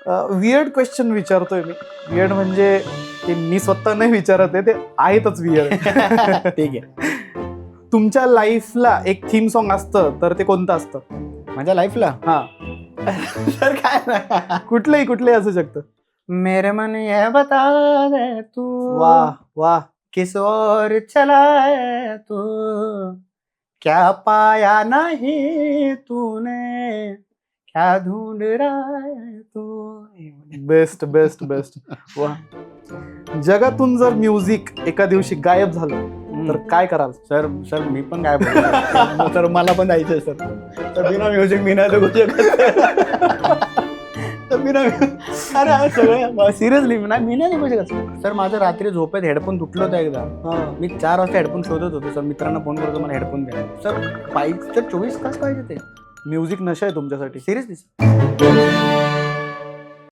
Weird question विचारतोय मी. Weird म्हणजे ते मी स्वतः नाही विचारत आहे, ते आहेतच वियर्ड. ठीक आहे. तुमच्या लाईफला एक थीम सॉन्ग असतं तर ते कोणतं असतं? माझ्या लाईफला हा, सर काय कुठलंही असू शकतं. मेरे मन ये बता दे तू वाह वाह. किस और चला है तू क्या पाया नहीं तूने क्या ढूंढ रहा है तू. Best best best. वा. जगातून जर म्युझिक एका दिवशी गायब झालं तर काय कराल? सर सर मी पण काय बोलतो सर, मला पण जायचंय सर. तर बिना म्युझिक मी नाही जगू शकत. तर बिना अरे सगळं सिरियसली मी नाही जगू शकत सर. माझं रात्री झोपेत हेडफोन तुटलं होतं एकदा. मी 4 वाजता हेडफोन शोधत होतो सर. मित्रांना फोन करतो मला हेडफोन द्या सर. पाहिजे तर 24 तास पाहिजे ते. म्युझिक नशा आहे तुमच्यासाठी? सिरियसली.